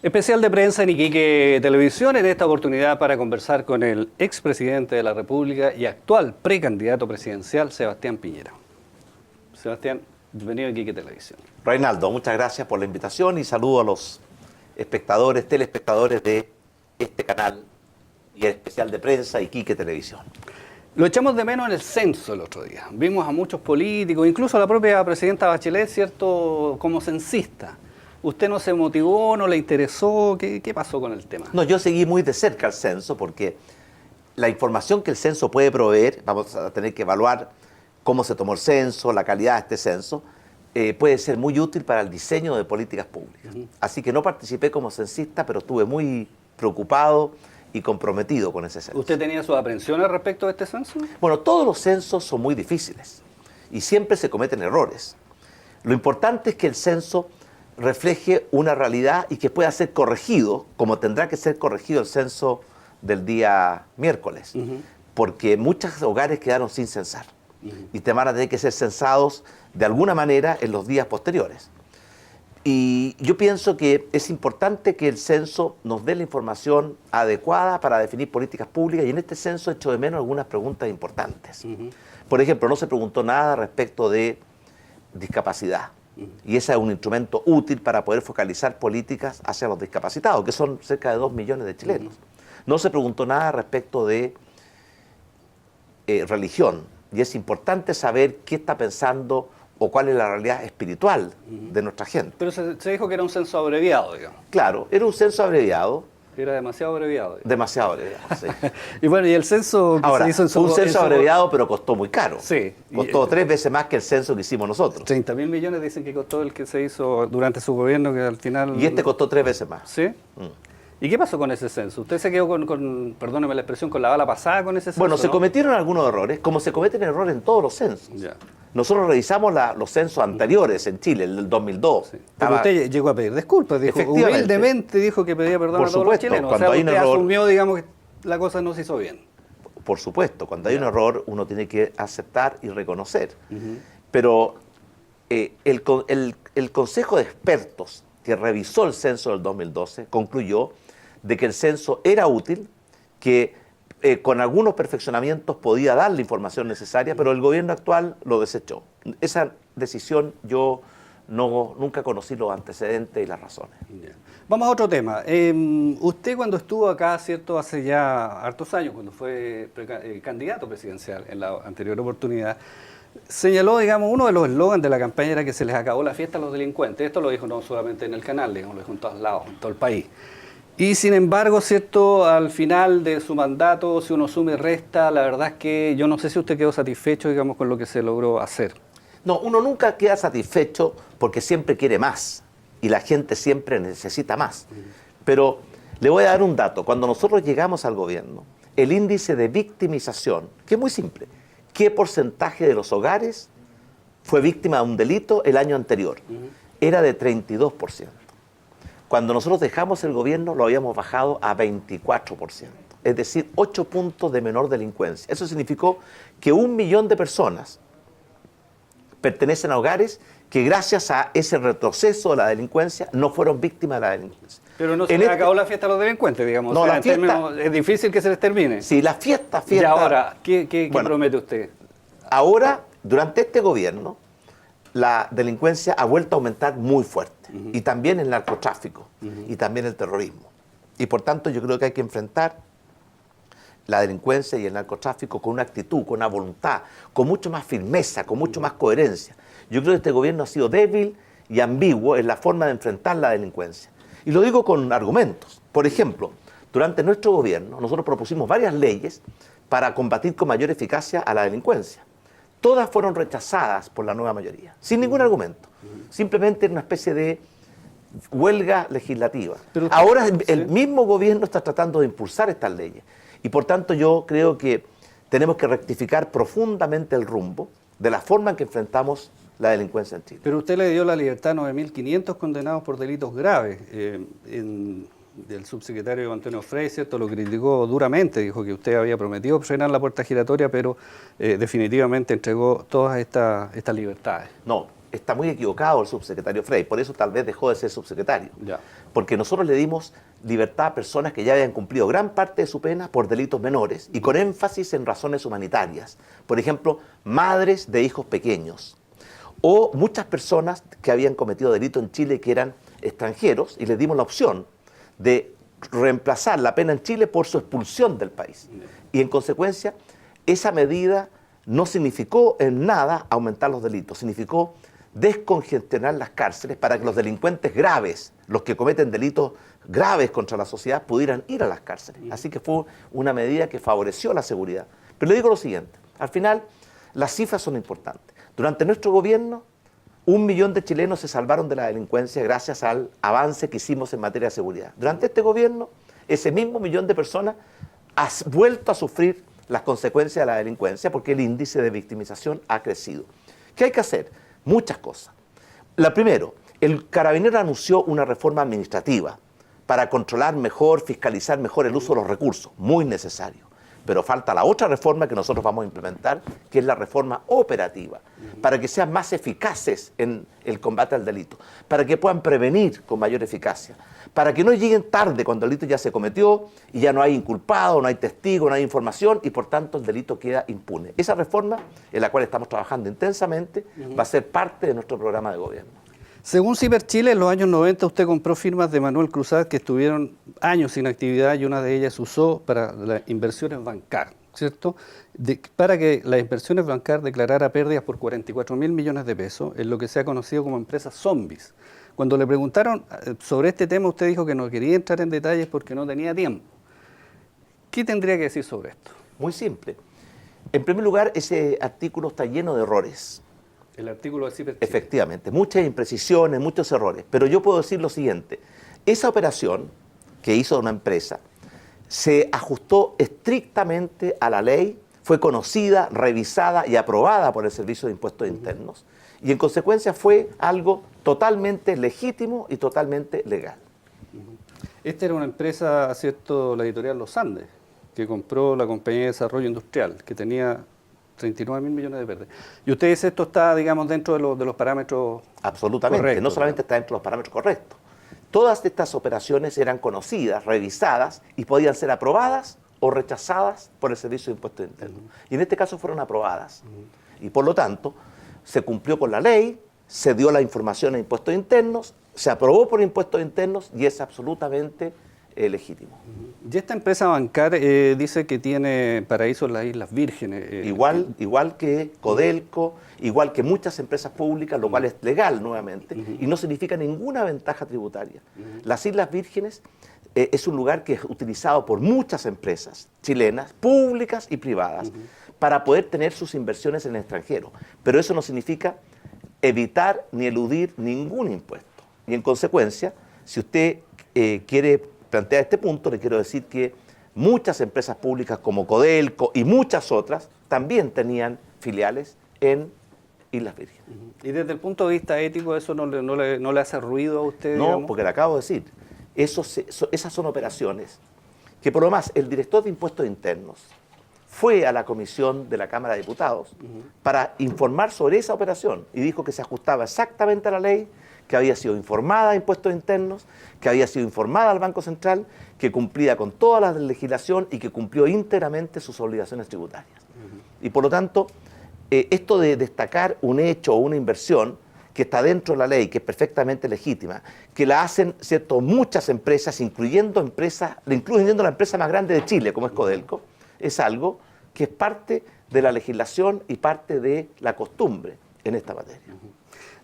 Especial de prensa en Iquique Televisión, en esta oportunidad para conversar con el expresidente de la República y actual precandidato presidencial, Sebastián Piñera. Sebastián, bienvenido a Iquique Televisión. Reinaldo, muchas gracias por la invitación y saludo a los espectadores, telespectadores de este canal y el especial de prensa Iquique Televisión. Lo echamos de menos en el censo el otro día. Vimos a muchos políticos, incluso a la propia presidenta Bachelet, ¿cierto?, como censista. ¿Usted no se motivó, no le interesó? ¿Qué pasó con el tema? No, yo seguí muy de cerca el censo porque la información que el censo puede proveer, vamos a tener que evaluar cómo se tomó el censo, la calidad de este censo, puede ser muy útil para el diseño de políticas públicas. Así que no participé como censista, pero estuve muy preocupado y comprometido con ese censo. ¿Usted tenía sus aprensiones respecto a este censo? Bueno, todos los censos son muy difíciles y siempre se cometen errores. Lo importante es que el censo refleje una realidad y que pueda ser corregido, como tendrá que ser corregido el censo del día miércoles, porque muchos hogares quedaron sin censar y te van a tener que ser censados de alguna manera en los días posteriores. Y yo pienso que es importante que el censo nos dé la información adecuada para definir políticas públicas, y en este censo echo de menos algunas preguntas importantes. Por ejemplo, no se preguntó nada respecto de discapacidad. Y ese es un instrumento útil para poder focalizar políticas hacia los discapacitados, que son cerca de 2 millones de chilenos. No se preguntó nada respecto de religión, y es importante saber qué está pensando o cuál es la realidad espiritual de nuestra gente. Pero se dijo que era un censo abreviado, digamos. Claro, era un censo abreviado. Era demasiado abreviado. Demasiado abreviado, sí. Y bueno, y el censo que ahora, se hizo en un censo abreviado, pero costó muy caro. Sí. Costó 3 veces más que el censo que hicimos nosotros. 30.000 millones dicen que costó el que se hizo durante su gobierno, que al final... Y este costó 3 veces más. ¿Sí? ¿Y qué pasó con ese censo? ¿Usted se quedó perdóneme la expresión, con la bala pasada con ese censo? Bueno, se ¿no? cometieron algunos errores, como se cometen errores en todos los censos. Ya. Nosotros revisamos los censos anteriores en Chile, el del 2002. Sí. Pero usted llegó a pedir disculpas, dijo, Efectivamente. humildemente dijo que pedía perdón Por a todos los supuesto, chilenos. cuando O sea, hay un usted error- asumió, digamos, que la cosa no se hizo bien. Por supuesto, cuando hay un error uno tiene que aceptar y reconocer. Pero el Consejo de Expertos que revisó el censo del 2012 concluyó de que el censo era útil, que con algunos perfeccionamientos podía dar la información necesaria, pero el gobierno actual lo desechó. Esa decisión yo nunca conocí los antecedentes y las razones. Ya. Vamos a otro tema. Usted cuando estuvo acá, ¿cierto?, hace ya hartos años, cuando fue candidato presidencial en la anterior oportunidad, señaló, digamos, uno de los eslogans de la campaña era que se les acabó la fiesta a los delincuentes. Esto lo dijo no solamente en el canal, digamos, lo dijo en todos lados, en todo el país. Y sin embargo, ¿cierto?, al final de su mandato, si uno suma y resta, la verdad es que yo no sé si usted quedó satisfecho, digamos, con lo que se logró hacer. No, uno nunca queda satisfecho porque siempre quiere más y la gente siempre necesita más. Pero le voy a dar un dato. Cuando nosotros llegamos al gobierno, el índice de victimización, que es muy simple, ¿qué porcentaje de los hogares fue víctima de un delito el año anterior? Era de 32%. Cuando nosotros dejamos el gobierno lo habíamos bajado a 24%. Es decir, 8 puntos de menor delincuencia. Eso significó que 1 millón de personas pertenecen a hogares que gracias a ese retroceso de la delincuencia no fueron víctimas de la delincuencia. Pero no se les acabó la fiesta a los delincuentes, digamos. No, o sea, la fiesta, es difícil que se les termine. Sí, la fiesta. Y ahora, ¿qué bueno, promete usted? Ahora, durante este gobierno, la delincuencia ha vuelto a aumentar muy fuerte. Y también el narcotráfico. Y también el terrorismo. Y por tanto yo creo que hay que enfrentar la delincuencia y el narcotráfico con una actitud, con una voluntad, con mucho más firmeza, con mucho más coherencia. Yo creo que este gobierno ha sido débil y ambiguo en la forma de enfrentar la delincuencia. Y lo digo con argumentos. Por ejemplo, durante nuestro gobierno nosotros propusimos varias leyes para combatir con mayor eficacia a la delincuencia. Todas fueron rechazadas por la nueva mayoría, sin ningún argumento. Simplemente una especie de huelga legislativa. Pero ahora el mismo gobierno está tratando de impulsar estas leyes. Y por tanto yo creo que tenemos que rectificar profundamente el rumbo de la forma en que enfrentamos la delincuencia en Chile. Pero usted le dio la libertad a 9.500 condenados por delitos graves. El subsecretario Antonio Frey, ¿cierto?, lo criticó duramente, dijo que usted había prometido frenar la puerta giratoria, pero definitivamente entregó todas estas libertades. No, está muy equivocado el subsecretario Frey, por eso tal vez dejó de ser subsecretario. Ya. Porque nosotros le dimos libertad a personas que ya habían cumplido gran parte de su pena por delitos menores y con énfasis en razones humanitarias. Por ejemplo, madres de hijos pequeños o muchas personas que habían cometido delito en Chile que eran extranjeros y les dimos la opción de reemplazar la pena en Chile por su expulsión del país. Y en consecuencia, esa medida no significó en nada aumentar los delitos, significó descongestionar las cárceles para que los delincuentes graves, los que cometen delitos graves contra la sociedad, pudieran ir a las cárceles. Así que fue una medida que favoreció la seguridad. Pero le digo lo siguiente, al final las cifras son importantes. Durante nuestro gobierno, 1 millón de chilenos se salvaron de la delincuencia gracias al avance que hicimos en materia de seguridad. Durante este gobierno, ese mismo millón de personas ha vuelto a sufrir las consecuencias de la delincuencia porque el índice de victimización ha crecido. ¿Qué hay que hacer? Muchas cosas. La primero, el Carabinero anunció una reforma administrativa para controlar mejor, fiscalizar mejor el uso de los recursos, muy necesario. Pero falta la otra reforma que nosotros vamos a implementar, que es la reforma operativa, para que sean más eficaces en el combate al delito, para que puedan prevenir con mayor eficacia, para que no lleguen tarde cuando el delito ya se cometió y ya no hay inculpado, no hay testigo, no hay información y por tanto el delito queda impune. Esa reforma, en la cual estamos trabajando intensamente, va a ser parte de nuestro programa de gobierno. Según Ciber Chile, en los años 90 usted compró firmas de Manuel Cruzat que estuvieron años sin actividad y una de ellas se usó para las inversiones Bancar, ¿cierto? Para que las inversiones Bancar declarara pérdidas por 44.000 millones de pesos en lo que se ha conocido como empresas zombies. Cuando le preguntaron sobre este tema, usted dijo que no quería entrar en detalles porque no tenía tiempo. ¿Qué tendría que decir sobre esto? Muy simple. En primer lugar, ese artículo está lleno de errores. El artículo de Ciber Chile. Efectivamente, muchas imprecisiones, muchos errores. Pero yo puedo decir lo siguiente, esa operación que hizo una empresa se ajustó estrictamente a la ley, fue conocida, revisada y aprobada por el Servicio de Impuestos Internos y en consecuencia fue algo totalmente legítimo y totalmente legal. Esta era una empresa, ¿cierto?, la editorial Los Andes, que compró la Compañía de Desarrollo Industrial, que tenía 39.000 millones de pérdidas. Y usted dice esto está, digamos, dentro de los parámetros absolutamente, correctos, no solamente está dentro de los parámetros correctos. Todas estas operaciones eran conocidas, revisadas y podían ser aprobadas o rechazadas por el Servicio de Impuestos Internos. Y en este caso fueron aprobadas. Y por lo tanto, se cumplió con la ley, se dio la información a Impuestos Internos, se aprobó por Impuestos Internos y es absolutamente legítimo. Y esta empresa Bancar dice que tiene paraísos en las Islas Vírgenes. Igual que Codelco, igual que muchas empresas públicas, lo cual es legal nuevamente, y no significa ninguna ventaja tributaria. Las Islas Vírgenes es un lugar que es utilizado por muchas empresas chilenas, públicas y privadas, para poder tener sus inversiones en el extranjero. Pero eso no significa evitar ni eludir ningún impuesto. Y en consecuencia, si usted quiere plantear este punto, le quiero decir que muchas empresas públicas como Codelco y muchas otras también tenían filiales en Islas Vírgenes. Y desde el punto de vista ético, ¿eso no le hace ruido a usted? No, digamos? porque le acabo de decir, esas son operaciones que por lo más el director de Impuestos Internos fue a la comisión de la Cámara de Diputados para informar sobre esa operación y dijo que se ajustaba exactamente a la ley, que había sido informada a Impuestos Internos, que había sido informada al Banco Central, que cumplía con toda la legislación y que cumplió íntegramente sus obligaciones tributarias. Y por lo tanto, esto de destacar un hecho o una inversión que está dentro de la ley, que es perfectamente legítima, que la hacen, ¿cierto?, muchas empresas, incluyendo la empresa más grande de Chile, como es Codelco, es algo que es parte de la legislación y parte de la costumbre en esta materia.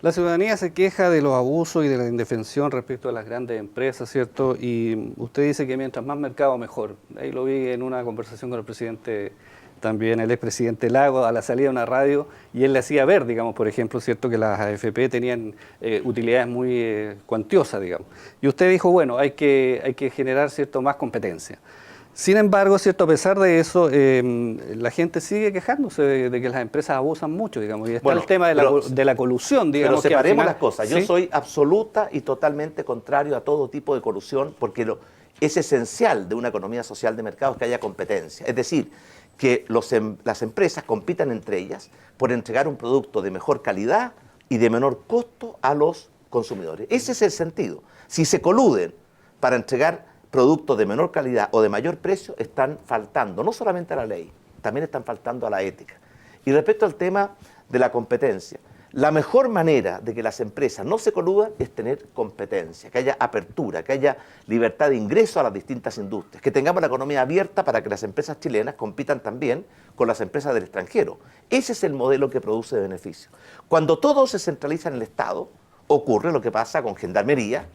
La ciudadanía se queja de los abusos y de la indefensión respecto a las grandes empresas, ¿cierto? Y usted dice que mientras más mercado, mejor. Ahí lo vi en una conversación con el presidente, también el expresidente Lago, a la salida de una radio, y él le hacía ver, digamos, por ejemplo, ¿cierto?, que las AFP tenían utilidades muy cuantiosas, digamos. Y usted dijo, bueno, hay que generar, ¿cierto?, más competencia. Sin embargo, ¿cierto?, a pesar de eso, la gente sigue quejándose de que las empresas abusan mucho, digamos, y está el tema de la colusión, digamos. Pero separemos que al final, las cosas. ¿sí? Yo soy absoluta y totalmente contrario a todo tipo de colusión porque es esencial de una economía social de mercados que haya competencia. Es decir, que las empresas compitan entre ellas por entregar un producto de mejor calidad, y de menor costo a los consumidores. Ese es el sentido. Si se coluden para entregar productos de menor calidad o de mayor precio, están faltando no solamente a la ley, también están faltando a la ética. Y respecto al tema de la competencia, la mejor manera de que las empresas no se coludan es tener competencia, que haya apertura, que haya libertad de ingreso a las distintas industrias, que tengamos la economía abierta para que las empresas chilenas compitan también con las empresas del extranjero. Ese es el modelo que produce beneficio. Cuando todo se centraliza en el Estado, ocurre lo que pasa con Gendarmería,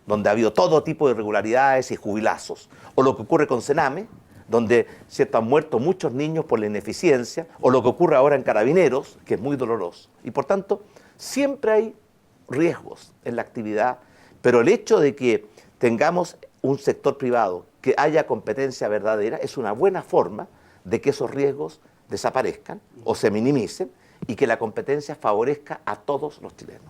donde ha habido todo tipo de irregularidades y jubilazos, o lo que ocurre con Sename, donde han muerto muchos niños por la ineficiencia, o lo que ocurre ahora en Carabineros, que es muy doloroso. Y por tanto, siempre hay riesgos en la actividad, pero el hecho de que tengamos un sector privado, que haya competencia verdadera, es una buena forma de que esos riesgos desaparezcan o se minimicen y que la competencia favorezca a todos los chilenos.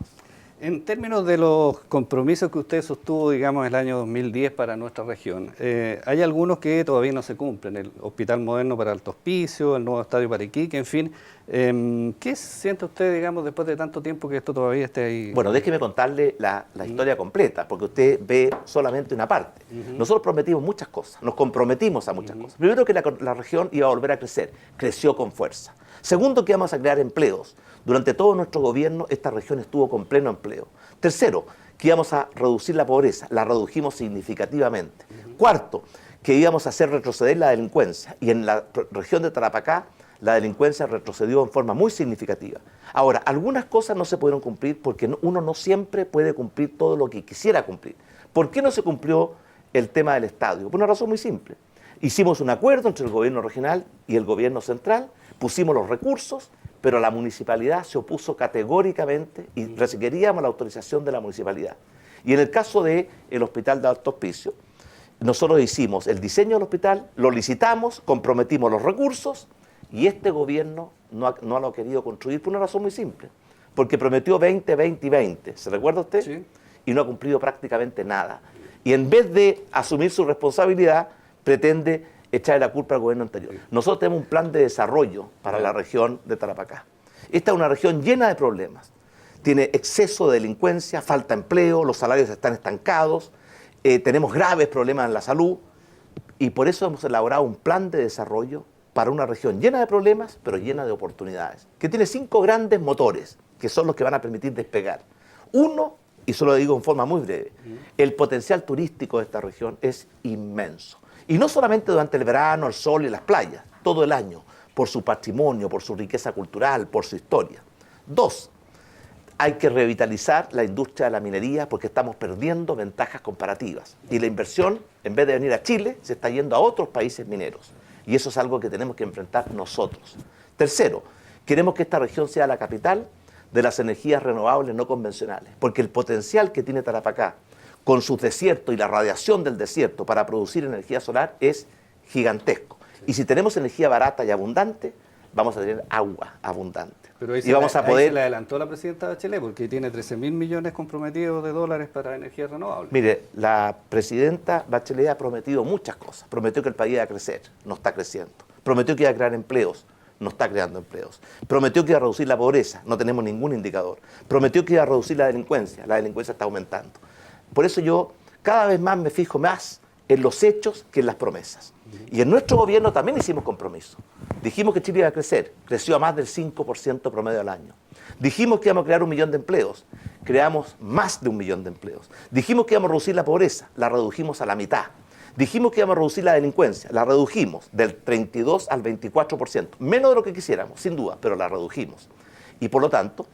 En términos de los compromisos que usted sostuvo, digamos, el año 2010 para nuestra región, hay algunos que todavía no se cumplen, el Hospital Moderno para Alto Hospicio, el nuevo Estadio para Iquique, en fin. ¿Qué siente usted, digamos, después de tanto tiempo que esto todavía esté ahí? Bueno, déjeme contarle la historia completa, porque usted ve solamente una parte. Nosotros prometimos muchas cosas, nos comprometimos a muchas cosas. Primero, que la región iba a volver a crecer, creció con fuerza. Segundo, que íbamos a crear empleos. Durante todo nuestro gobierno, esta región estuvo con pleno empleo. Tercero, que íbamos a reducir la pobreza, la redujimos significativamente. Cuarto, que íbamos a hacer retroceder la delincuencia, y en la región de Tarapacá la delincuencia retrocedió en forma muy significativa. Ahora, algunas cosas no se pudieron cumplir porque uno no siempre puede cumplir todo lo que quisiera cumplir. ¿Por qué no se cumplió el tema del estadio? Por una razón muy simple. Hicimos un acuerdo entre el gobierno regional y el gobierno central, pusimos los recursos, pero la municipalidad se opuso categóricamente y requeríamos la autorización de la municipalidad. Y en el caso del Hospital de Alto Hospicio, nosotros hicimos el diseño del hospital, lo licitamos, comprometimos los recursos y este gobierno no lo ha querido construir por una razón muy simple, porque prometió 20, 20 y 20, ¿se recuerda usted? Sí. Y no ha cumplido prácticamente nada. Y en vez de asumir su responsabilidad, pretende echarle la culpa al gobierno anterior. Nosotros tenemos un plan de desarrollo para la región de Tarapacá. Esta es una región llena de problemas. Tiene exceso de delincuencia, falta empleo, los salarios están estancados, tenemos graves problemas en la salud y por eso hemos elaborado un plan de desarrollo para una región llena de problemas, pero llena de oportunidades, que tiene 5 grandes motores, que son los que van a permitir despegar. Uno, y solo lo digo en forma muy breve, el potencial turístico de esta región es inmenso. Y no solamente durante el verano, el sol y las playas, todo el año, por su patrimonio, por su riqueza cultural, por su historia. 2, hay que revitalizar la industria de la minería porque estamos perdiendo ventajas comparativas. Y la inversión, en vez de venir a Chile, se está yendo a otros países mineros. Y eso es algo que tenemos que enfrentar nosotros. Tercero, queremos que esta región sea la capital de las energías renovables no convencionales, porque el potencial que tiene Tarapacá con sus desiertos y la radiación del desierto para producir energía solar es gigantesco. Y si tenemos energía barata y abundante, vamos a tener agua abundante. Pero ahí y vamos a poder... se le adelantó la presidenta Bachelet porque tiene 13.000 millones comprometidos de dólares para energías renovables. Mire, la presidenta Bachelet ha prometido muchas cosas. Prometió que el país iba a crecer, no está creciendo. Prometió que iba a crear empleos, no está creando empleos. Prometió que iba a reducir la pobreza, no tenemos ningún indicador. Prometió que iba a reducir la delincuencia está aumentando. Por eso yo cada vez más me fijo más en los hechos que en las promesas. Y en nuestro gobierno también hicimos compromisos. Dijimos que Chile iba a crecer, creció a más del 5% promedio al año. Dijimos que íbamos a crear 1 millón de empleos, creamos más de 1 millón de empleos. Dijimos que íbamos a reducir la pobreza, la redujimos a la mitad. Dijimos que íbamos a reducir la delincuencia, la redujimos del 32 al 24%, menos de lo que quisiéramos, sin duda, pero la redujimos. Y por lo tanto,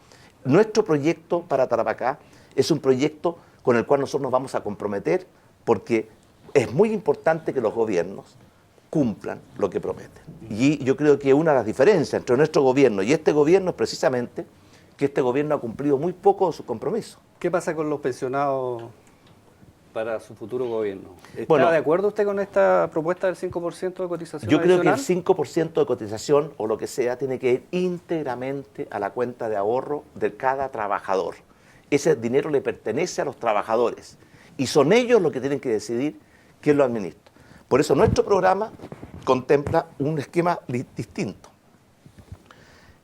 nuestro proyecto para Tarapacá es un proyecto con el cual nosotros nos vamos a comprometer porque es muy importante que los gobiernos cumplan lo que prometen. Y yo creo que una de las diferencias entre nuestro gobierno y este gobierno es precisamente que este gobierno ha cumplido muy poco de sus compromisos. ¿Qué pasa con los pensionados para su futuro gobierno? ¿Está de acuerdo usted con esta propuesta del 5% de cotización Yo creo adicional? que el 5% de cotización o lo que sea tiene que ir íntegramente a la cuenta de ahorro de cada trabajador. Ese dinero le pertenece a los trabajadores y son ellos los que tienen que decidir quién lo administra. Por eso nuestro programa contempla un esquema distinto.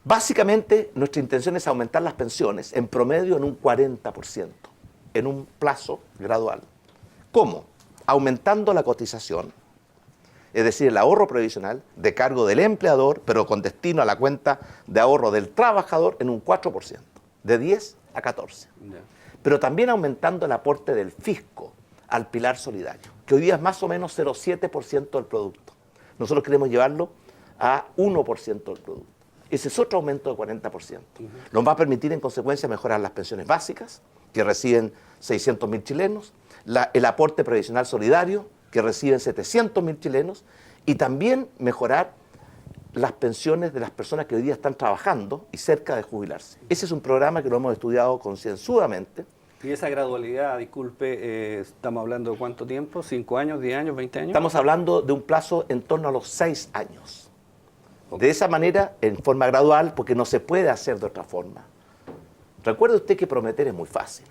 Básicamente, nuestra intención es aumentar las pensiones en promedio en un 40%, en un plazo gradual. ¿Cómo? Aumentando la cotización, es decir, el ahorro previsional de cargo del empleador, pero con destino a la cuenta de ahorro del trabajador en un 4%, de 10 a 14. Ya. Pero también aumentando el aporte del fisco al pilar solidario, que hoy día es más o menos 0,7% del producto. Nosotros queremos llevarlo a 1% del producto. Ese es otro aumento de 40%. Nos va a permitir, en consecuencia, mejorar las pensiones básicas, que reciben 600.000 chilenos, el aporte previsional solidario, que reciben 700.000 chilenos, y también mejorar las pensiones de las personas que hoy día están trabajando y cerca de jubilarse. Ese es un programa que lo hemos estudiado concienzudamente. Y esa gradualidad, disculpe, estamos hablando de cuánto tiempo, ¿5 años, 10 años, 20 años? Estamos hablando de un plazo en torno a los 6 años. De esa manera, en forma gradual, porque no se puede hacer de otra forma. Recuerde usted que prometer es muy fácil.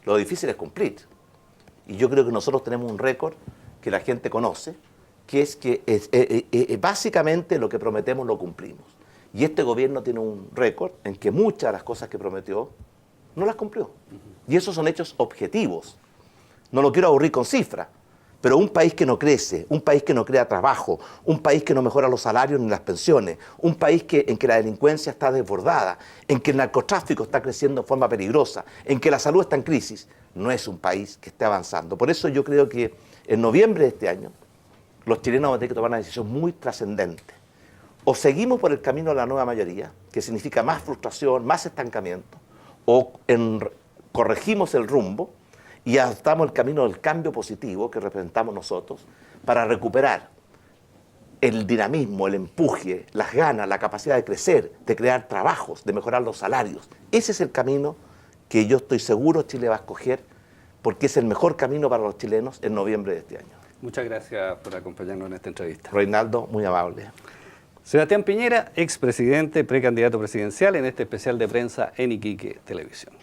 Lo difícil es cumplir. Y yo creo que nosotros tenemos un récord que la gente conoce, que es que básicamente lo que prometemos lo cumplimos. Y este gobierno tiene un récord en que muchas de las cosas que prometió no las cumplió. Y esos son hechos objetivos. No lo quiero aburrir con cifras, pero un país que no crece, un país que no crea trabajo, un país que no mejora los salarios ni las pensiones, un país en que la delincuencia está desbordada, en que el narcotráfico está creciendo de forma peligrosa, en que la salud está en crisis, no es un país que esté avanzando. Por eso yo creo que en noviembre de este año los chilenos van a tener que tomar una decisión muy trascendente. O seguimos por el camino de la nueva mayoría, que significa más frustración, más estancamiento, o corregimos el rumbo y adoptamos el camino del cambio positivo que representamos nosotros para recuperar el dinamismo, el empuje, las ganas, la capacidad de crecer, de crear trabajos, de mejorar los salarios. Ese es el camino que yo estoy seguro Chile va a escoger, porque es el mejor camino para los chilenos en noviembre de este año. Muchas gracias por acompañarnos en esta entrevista. Reinaldo, muy amable. Sebastián Piñera, expresidente, precandidato presidencial, en este especial de prensa en Iquique Televisión.